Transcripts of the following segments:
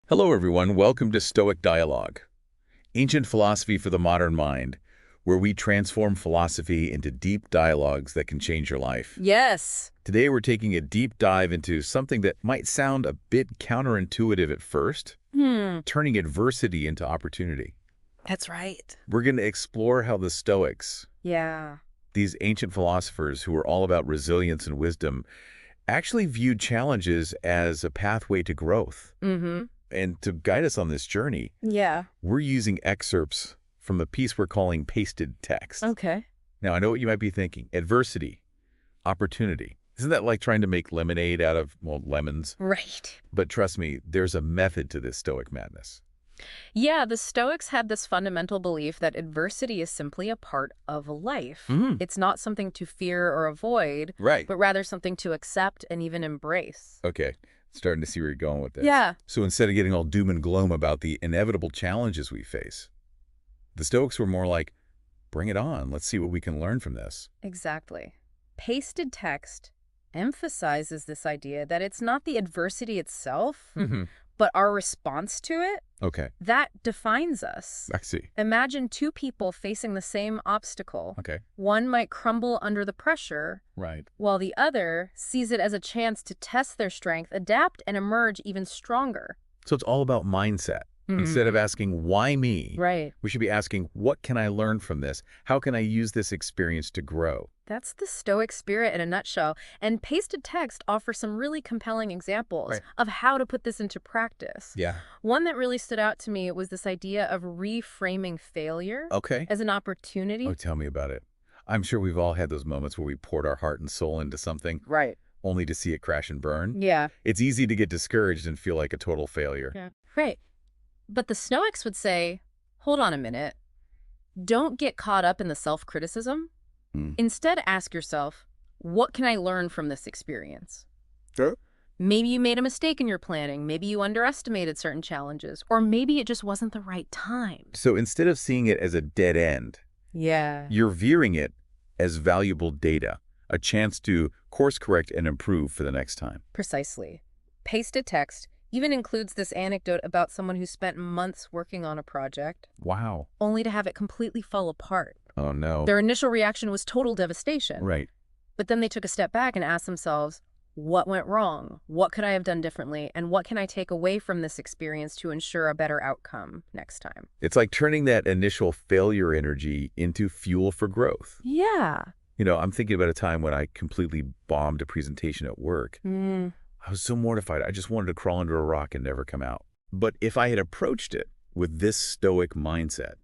Hello, everyone. Welcome to Stoic Dialogue, ancient philosophy for the modern mind, where we transform philosophy into deep dialogues that can change your life. Yes. Today, we're taking a deep dive into something that might sound a bit counterintuitive at first, turning adversity into opportunity. That's right. We're going to explore how the Stoics, Yeah. these ancient philosophers who were all about resilience and wisdom, actually viewed challenges as a pathway to growth. And to guide us on this journey, Yeah. we're using excerpts from a piece we're calling pasted text. Okay. Now, I know what you might be thinking. Adversity, opportunity. Isn't that like trying to make lemonade out of, well, lemons? Right. But trust me, there's a method to this Stoic madness. Yeah, the Stoics had this fundamental belief that adversity is simply a part of life. It's not something to fear or avoid, Right. but rather something to accept and even embrace. Okay. Starting to see where you're going with this. Yeah. So instead of getting all doom and gloom about the inevitable challenges we face, the Stoics were more like, bring it on. Let's see what we can learn from this. Exactly. Pasted text emphasizes this idea that it's not the adversity itself, but our response to it Okay. that defines us. I see. Imagine two people facing the same obstacle. Okay. One might crumble under the pressure, Right. while the other sees it as a chance to test their strength, adapt, and emerge even stronger. So it's all about mindset. Instead of asking, why me? Right. We should be asking, what can I learn from this? How can I use this experience to grow? That's the Stoic spirit in a nutshell, and pasted text offers some really compelling examples of how to put this into practice. Yeah. One that really stood out to me was this idea of reframing failure Okay. as an opportunity. Oh, tell me about it. I'm sure we've all had those moments where we poured our heart and soul into something, Right. only to see it crash and burn. Yeah. It's easy to get discouraged and feel like a total failure. Yeah. Right. But the Stoics would say, hold on a minute. Don't get caught up in the self-criticism. Instead, ask yourself, what can I learn from this experience? Sure. Maybe you made a mistake in your planning. Maybe you underestimated certain challenges. Or maybe it just wasn't the right time. So instead of seeing it as a dead end, Yeah. you're viewing it as valuable data, a chance to course correct and improve for the next time. Precisely. Pasted text even includes this anecdote about someone who spent months working on a project, Wow. only to have it completely fall apart. Oh, no. Their initial reaction was total devastation. Right. But then they took a step back and asked themselves, what went wrong? What could I have done differently? And what can I take away from this experience to ensure a better outcome next time? It's like turning that initial failure energy into fuel for growth. Yeah. You know, I'm thinking about a time when I completely bombed a presentation at work. I was so mortified. I just wanted to crawl under a rock and never come out. But if I had approached it with this Stoic mindset,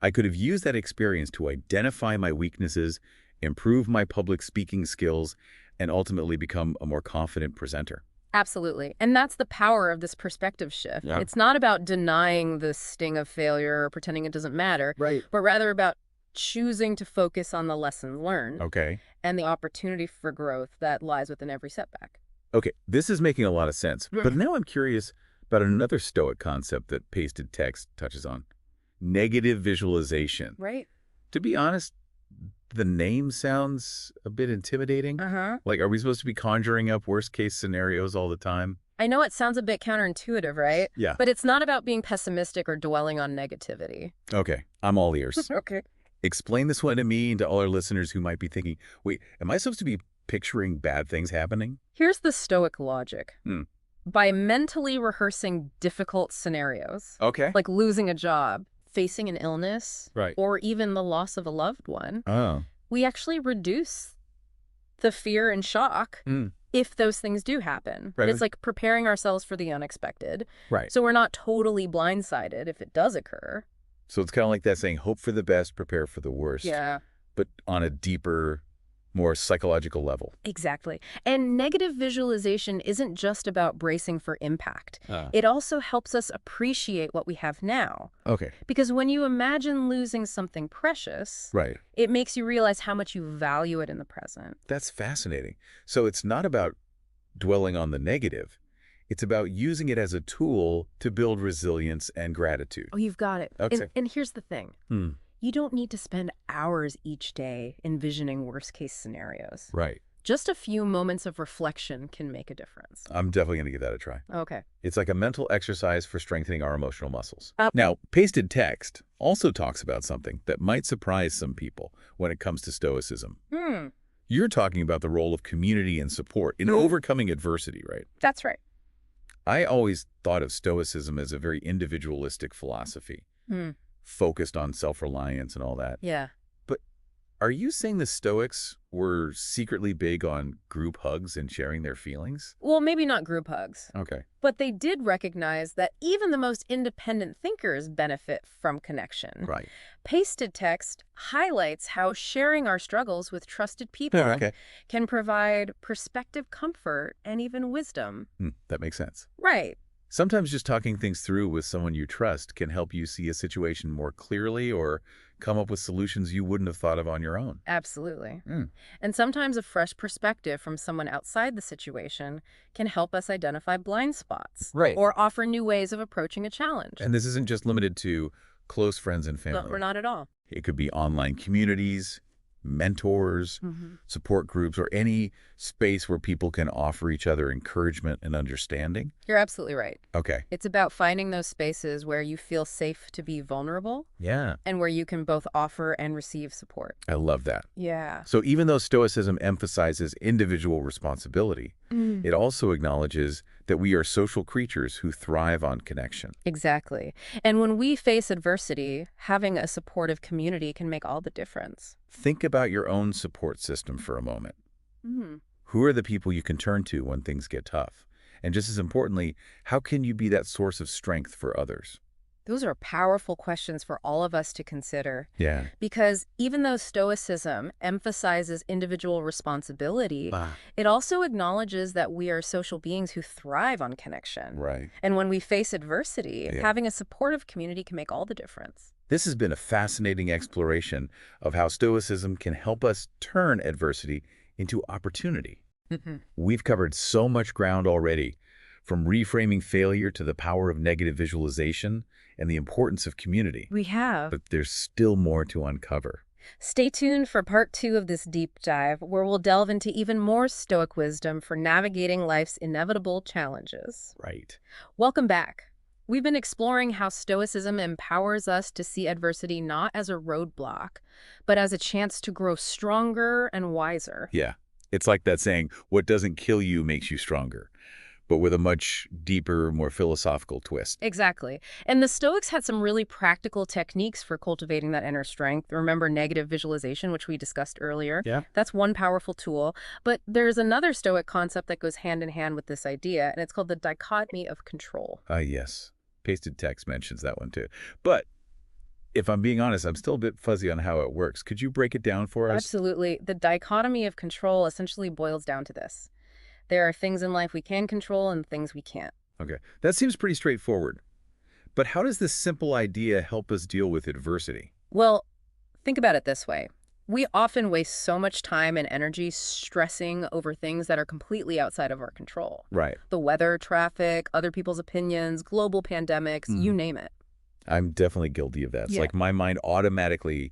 I could have used that experience to identify my weaknesses, improve my public speaking skills, and ultimately become a more confident presenter. Absolutely. And that's the power of this perspective shift. Yeah. It's not about denying the sting of failure or pretending it doesn't matter, Right. but rather about choosing to focus on the lessons learned Okay. and the opportunity for growth that lies within every setback. Okay, this is making a lot of sense. But now I'm curious about another Stoic concept that pasted text touches on. Negative visualization. Right? To be honest, the name sounds a bit intimidating. Like, are we supposed to be conjuring up worst-case scenarios all the time? I know it sounds a bit counterintuitive, right? Yeah. But it's not about being pessimistic or dwelling on negativity. Okay, I'm all ears. Okay. Explain this one to me and to all our listeners who might be thinking, wait, am I supposed to be picturing bad things happening? Here's the Stoic logic. By mentally rehearsing difficult scenarios, Okay. like losing a job, facing an illness, Right. or even the loss of a loved one, Oh. we actually reduce the fear and shock if those things do happen. Right. It's like preparing ourselves for the unexpected. Right. So we're not totally blindsided if it does occur. So it's kind of like that saying, hope for the best, prepare for the worst. Yeah. But on a deeper, more psychological level. Exactly. And negative visualization isn't just about bracing for impact. It also helps us appreciate what we have now. Okay. Because when you imagine losing something precious, Right. it makes you realize how much you value it in the present. That's fascinating. So it's not about dwelling on the negative. It's about using it as a tool to build resilience and gratitude. Oh, you've got it. Okay. And here's the thing. You don't need to spend hours each day envisioning worst-case scenarios. Right. Just a few moments of reflection can make a difference. I'm definitely going to give that a try. Okay. It's like a mental exercise for strengthening our emotional muscles. Uh, Now, pasted text also talks about something that might surprise some people when it comes to Stoicism. You're talking about the role of community and support in overcoming adversity, right? That's right. I always thought of Stoicism as a very individualistic philosophy, focused on self-reliance and all that. Yeah. But are you saying the Stoics were secretly big on group hugs and sharing their feelings? Well, maybe not group hugs. Okay. But they did recognize that even the most independent thinkers benefit from connection. Right. Pasted text highlights how sharing our struggles with trusted people can provide perspective, comfort, and even wisdom. That makes sense. Right. Sometimes just talking things through with someone you trust can help you see a situation more clearly or come up with solutions you wouldn't have thought of on your own. Absolutely. And sometimes a fresh perspective from someone outside the situation can help us identify blind spots. Right. Or offer new ways of approaching a challenge. And this isn't just limited to close friends and family. No, we're not at all. It could be online communities, mentors, support groups, or any space where people can offer each other encouragement and understanding. You're absolutely right. Okay. It's about finding those spaces where you feel safe to be vulnerable. Yeah. And where you can both offer and receive support. I love that. Yeah. So even though Stoicism emphasizes individual responsibility, it also acknowledges that we are social creatures who thrive on connection. Exactly. And when we face adversity, having a supportive community can make all the difference. Think about your own support system for a moment. Who are the people you can turn to when things get tough? And just as importantly, how can you be that source of strength for others? Those are powerful questions for all of us to consider. Yeah. Because even though Stoicism emphasizes individual responsibility, it also acknowledges that we are social beings who thrive on connection. Right. And when we face adversity, having a supportive community can make all the difference. This has been a fascinating exploration of how Stoicism can help us turn adversity into opportunity. We've covered so much ground already, from reframing failure to the power of negative visualization and the importance of community. We have. But there's still more to uncover. Stay tuned for part 2 of this deep dive, where we'll delve into even more Stoic wisdom for navigating life's inevitable challenges. Right. Welcome back. We've been exploring how Stoicism empowers us to see adversity not as a roadblock, but as a chance to grow stronger and wiser. Yeah. It's like that saying, what doesn't kill you makes you stronger, but with a much deeper, more philosophical twist. Exactly. And the Stoics had some really practical techniques for cultivating that inner strength. Remember negative visualization, which we discussed earlier? Yeah. That's one powerful tool. But there's another Stoic concept that goes hand in hand with this idea, and it's called the dichotomy of control. Yes. Pasted text mentions that one too. But if I'm being honest, I'm still a bit fuzzy on how it works. Could you break it down for us? Absolutely. The dichotomy of control essentially boils down to this. There are things in life we can control and things we can't. Okay. That seems pretty straightforward. But how does this simple idea help us deal with adversity? Well, think about it this way. We often waste so much time and energy stressing over things that are completely outside of our control. Right. The weather, traffic, other people's opinions, global pandemics, you name it. I'm definitely guilty of that. It's like my mind automatically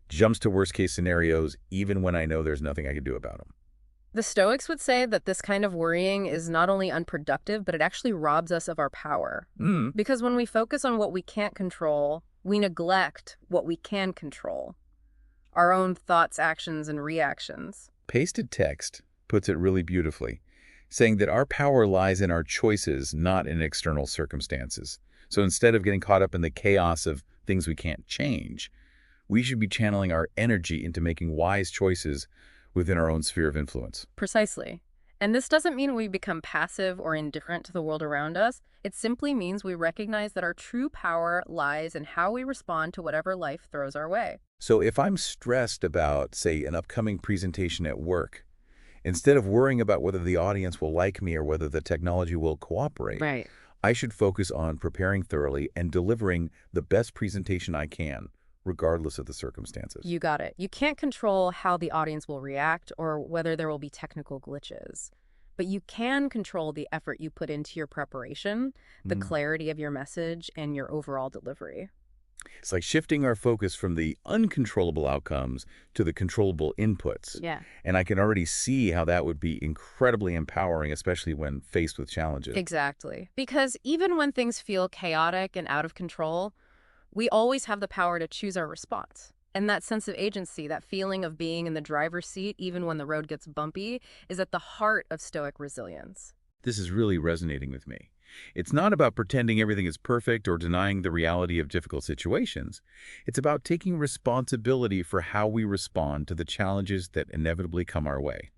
jumps to worst case scenarios, even when I know there's nothing I can do about them. The Stoics would say that this kind of worrying is not only unproductive, but it actually robs us of our power. Because when we focus on what we can't control, we neglect what we can control. Our own thoughts, actions, and reactions. Pasted text puts it really beautifully, saying that our power lies in our choices, not in external circumstances. So instead of getting caught up in the chaos of things we can't change, we should be channeling our energy into making wise choices within our own sphere of influence. Precisely. And this doesn't mean we become passive or indifferent to the world around us. It simply means we recognize that our true power lies in how we respond to whatever life throws our way. So if I'm stressed about, say, an upcoming presentation at work, instead of worrying about whether the audience will like me or whether the technology will cooperate, I should focus on preparing thoroughly and delivering the best presentation I can, regardless of the circumstances. You got it. You can't control how the audience will react or whether there will be technical glitches. But you can control the effort you put into your preparation, the clarity of your message, and your overall delivery. It's like shifting our focus from the uncontrollable outcomes to the controllable inputs. Yeah. And I can already see how that would be incredibly empowering, especially when faced with challenges. Exactly. Because even when things feel chaotic and out of control, we always have the power to choose our response. And that sense of agency, that feeling of being in the driver's seat, even when the road gets bumpy, is at the heart of Stoic resilience. This is really resonating with me. It's not about pretending everything is perfect or denying the reality of difficult situations. It's about taking responsibility for how we respond to the challenges that inevitably come our way.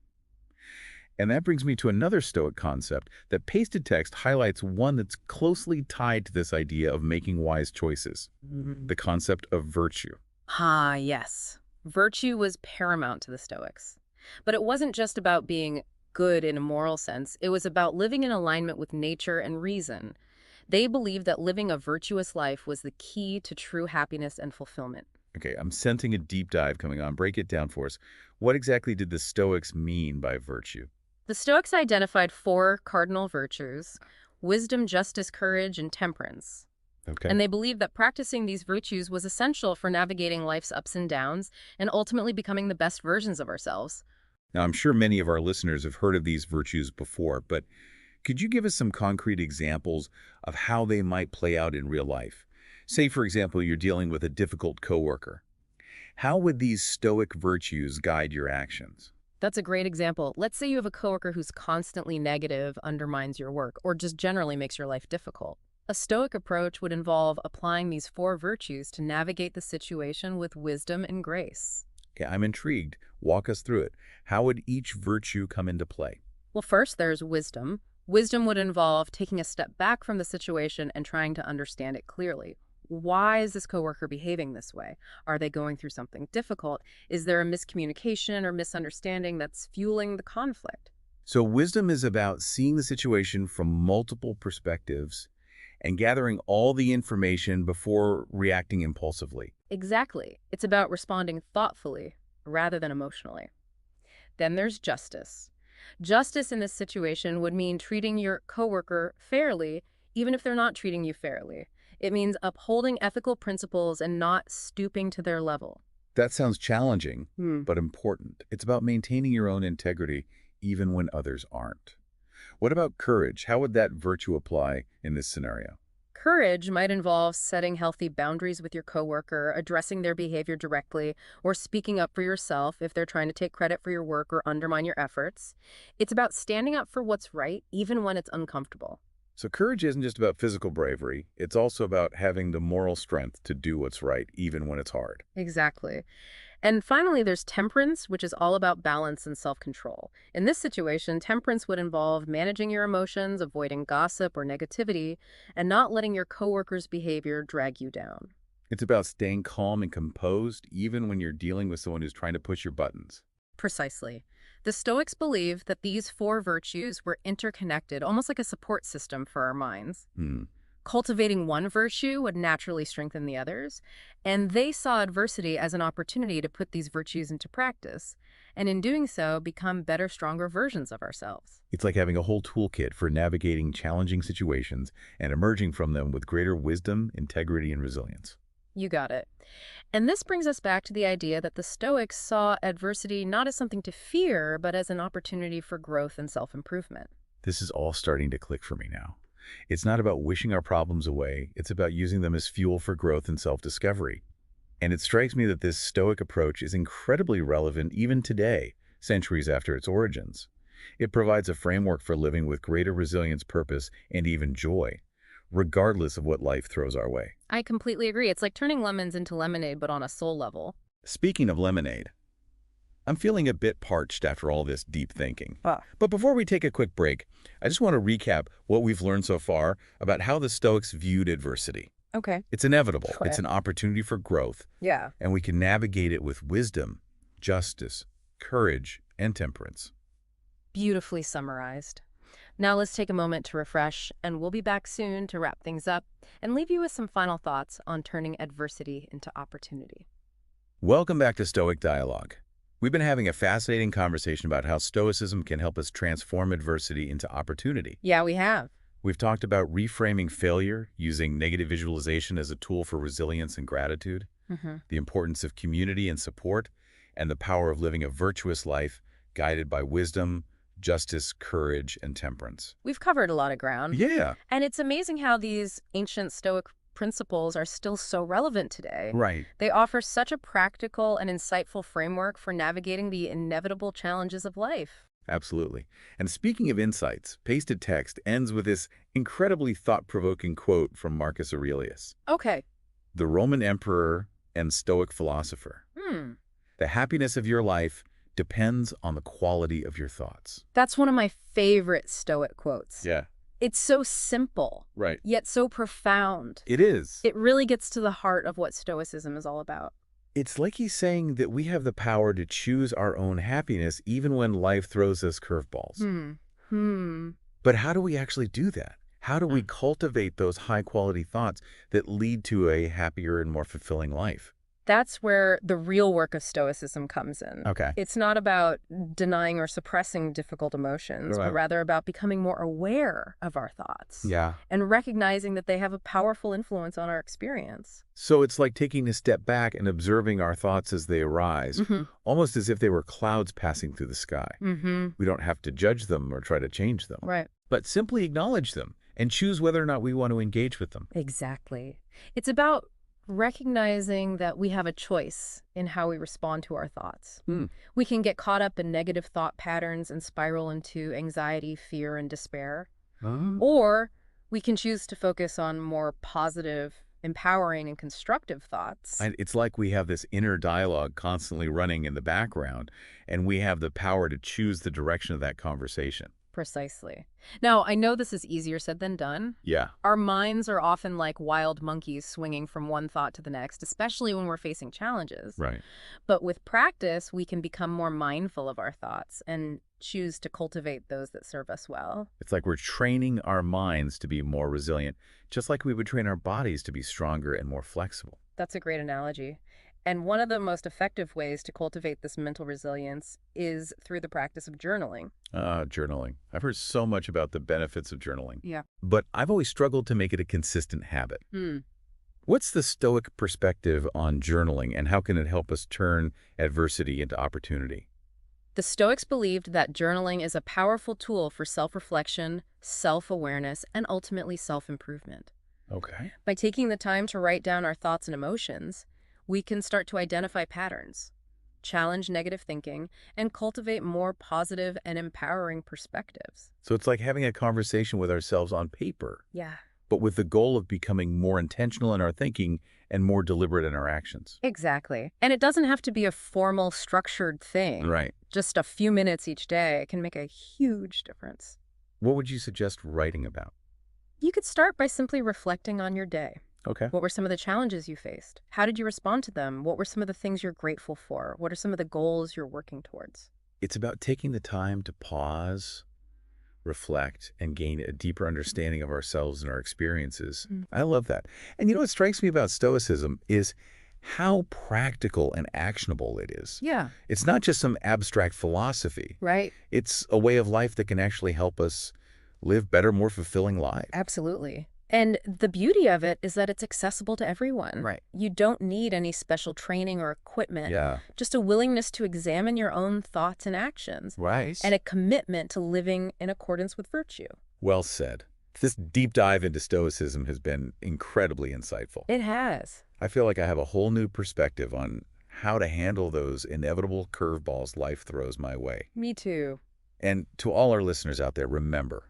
And that brings me to another Stoic concept that pasted text highlights, one that's closely tied to this idea of making wise choices, the concept of virtue. Ah, yes. Virtue was paramount to the Stoics. But it wasn't just about being good in a moral sense. It was about living in alignment with nature and reason. They believed that living a virtuous life was the key to true happiness and fulfillment. Okay, I'm sensing a deep dive coming on. Break it down for us. What exactly did the Stoics mean by virtue? The Stoics identified four cardinal virtues: wisdom, justice, courage, and temperance. Okay. And they believed that practicing these virtues was essential for navigating life's ups and downs and ultimately becoming the best versions of ourselves. Now, I'm sure many of our listeners have heard of these virtues before, but could you give us some concrete examples of how they might play out in real life? Say, for example, you're dealing with a difficult coworker. How would these Stoic virtues guide your actions? That's a great example. Let's say you have a coworker who's constantly negative, undermines your work, or just generally makes your life difficult. A Stoic approach would involve applying these four virtues to navigate the situation with wisdom and grace. Okay, I'm intrigued. Walk us through it. How would each virtue come into play? Well, first, there's wisdom. Wisdom would involve taking a step back from the situation and trying to understand it clearly. Why is this coworker behaving this way? Are they going through something difficult? Is there a miscommunication or misunderstanding that's fueling the conflict? So wisdom is about seeing the situation from multiple perspectives and gathering all the information before reacting impulsively. Exactly. It's about responding thoughtfully rather than emotionally. Then there's justice. Justice in this situation would mean treating your coworker fairly, even if they're not treating you fairly. It means upholding ethical principles and not stooping to their level. That sounds challenging, but important. It's about maintaining your own integrity even when others aren't. What about courage? How would that virtue apply in this scenario? Courage might involve setting healthy boundaries with your coworker, addressing their behavior directly, or speaking up for yourself if they're trying to take credit for your work or undermine your efforts. It's about standing up for what's right, even when it's uncomfortable. So courage isn't just about physical bravery. It's also about having the moral strength to do what's right, even when it's hard. Exactly. And finally, there's temperance, which is all about balance and self-control. In this situation, temperance would involve managing your emotions, avoiding gossip or negativity, and not letting your coworkers' behavior drag you down. It's about staying calm and composed, even when you're dealing with someone who's trying to push your buttons. Precisely. The Stoics believed that these four virtues were interconnected, almost like a support system for our minds. Cultivating one virtue would naturally strengthen the others, and they saw adversity as an opportunity to put these virtues into practice, and in doing so, become better, stronger versions of ourselves. It's like having a whole toolkit for navigating challenging situations and emerging from them with greater wisdom, integrity, and resilience. You got it. And this brings us back to the idea that the Stoics saw adversity not as something to fear, but as an opportunity for growth and self-improvement. This is all starting to click for me now. It's not about wishing our problems away. It's about using them as fuel for growth and self-discovery. And it strikes me that this Stoic approach is incredibly relevant even today, centuries after its origins. It provides a framework for living with greater resilience, purpose, and even joy, regardless of what life throws our way. I completely agree. It's like turning lemons into lemonade, but on a soul level. Speaking of lemonade, I'm feeling a bit parched after all this deep thinking. But before we take a quick break, I just want to recap what we've learned so far about how the Stoics viewed adversity. Okay. It's inevitable. It's an opportunity for growth. Yeah. And we can navigate it with wisdom, justice, courage, and temperance. Beautifully summarized. Now let's take a moment to refresh, and we'll be back soon to wrap things up and leave you with some final thoughts on turning adversity into opportunity. Welcome back to Stoic Dialogue. We've been having a fascinating conversation about how Stoicism can help us transform adversity into opportunity. Yeah, we have. We've talked about reframing failure, using negative visualization as a tool for resilience and gratitude, the importance of community and support, and the power of living a virtuous life guided by wisdom, justice, courage, and temperance. We've covered a lot of ground. Yeah. And it's amazing how these ancient Stoic principles are still so relevant today. Right. They offer such a practical and insightful framework for navigating the inevitable challenges of life. Absolutely. And speaking of insights, Pasted Text ends with this incredibly thought-provoking quote from Marcus Aurelius, Okay. the Roman emperor and Stoic philosopher. The happiness of your life depends on the quality of your thoughts. That's one of my favorite Stoic quotes. Yeah. It's so simple, Right. yet so profound. It is. It really gets to the heart of what Stoicism is all about. It's like he's saying that we have the power to choose our own happiness even when life throws us curveballs. But how do we actually do that? How do we cultivate those high-quality thoughts that lead to a happier and more fulfilling life? That's where the real work of Stoicism comes in. Okay. It's not about denying or suppressing difficult emotions, Right. but rather about becoming more aware of our thoughts. Yeah. And recognizing that they have a powerful influence on our experience. So it's like taking a step back and observing our thoughts as they arise, almost as if they were clouds passing through the sky. We don't have to judge them or try to change them, Right. but simply acknowledge them and choose whether or not we want to engage with them. Exactly. It's about recognizing that we have a choice in how we respond to our thoughts. We can get caught up in negative thought patterns and spiral into anxiety, fear, and despair. Or we can choose to focus on more positive, empowering, and constructive thoughts. And it's like we have this inner dialogue constantly running in the background, and we have the power to choose the direction of that conversation. Precisely. Now, I know this is easier said than done. Yeah. Our minds are often like wild monkeys swinging from one thought to the next, especially when we're facing challenges. Right. But with practice, we can become more mindful of our thoughts and choose to cultivate those that serve us well. It's like we're training our minds to be more resilient, just like we would train our bodies to be stronger and more flexible. That's a great analogy. And one of the most effective ways to cultivate this mental resilience is through the practice of journaling. Journaling. I've heard so much about the benefits of journaling. Yeah. But I've always struggled to make it a consistent habit. What's the Stoic perspective on journaling, and how can it help us turn adversity into opportunity? The Stoics believed that journaling is a powerful tool for self-reflection, self-awareness, and ultimately self-improvement. Okay. By taking the time to write down our thoughts and emotions, we can start to identify patterns, challenge negative thinking, and cultivate more positive and empowering perspectives. So it's like having a conversation with ourselves on paper, Yeah. but with the goal of becoming more intentional in our thinking and more deliberate in our actions. Exactly. And it doesn't have to be a formal, structured thing. Right. Just a few minutes each day can make a huge difference. What would you suggest writing about? You could start by simply reflecting on your day. Okay. What were some of the challenges you faced? How did you respond to them? What were some of the things you're grateful for? What are some of the goals you're working towards? It's about taking the time to pause, reflect, and gain a deeper understanding of ourselves and our experiences. I love that. And you know what strikes me about Stoicism is how practical and actionable it is. Yeah. It's not just some abstract philosophy. Right. It's a way of life that can actually help us live better, more fulfilling lives. Absolutely. And the beauty of it is that it's accessible to everyone. Right. You don't need any special training or equipment. Yeah. Just a willingness to examine your own thoughts and actions. Right. And a commitment to living in accordance with virtue. Well said. This deep dive into Stoicism has been incredibly insightful. It has. I feel like I have a whole new perspective on how to handle those inevitable curveballs life throws my way. Me too. And to all our listeners out there, remember,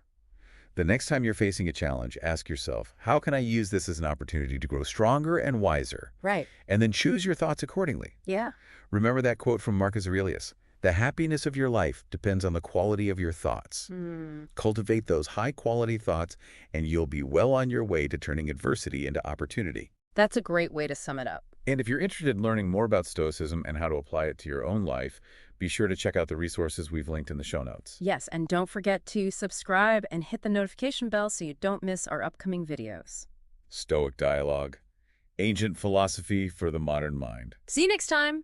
the next time you're facing a challenge, ask yourself, how can I use this as an opportunity to grow stronger and wiser? Right. And then choose your thoughts accordingly. Yeah. Remember that quote from Marcus Aurelius, the happiness of your life depends on the quality of your thoughts. Cultivate those high-quality thoughts, and you'll be well on your way to turning adversity into opportunity. That's a great way to sum it up. And if you're interested in learning more about Stoicism and how to apply it to your own life, be sure to check out the resources we've linked in the show notes. Yes, and don't forget to subscribe and hit the notification bell so you don't miss our upcoming videos. Stoic Dialogue, ancient philosophy for the modern mind. See you next time.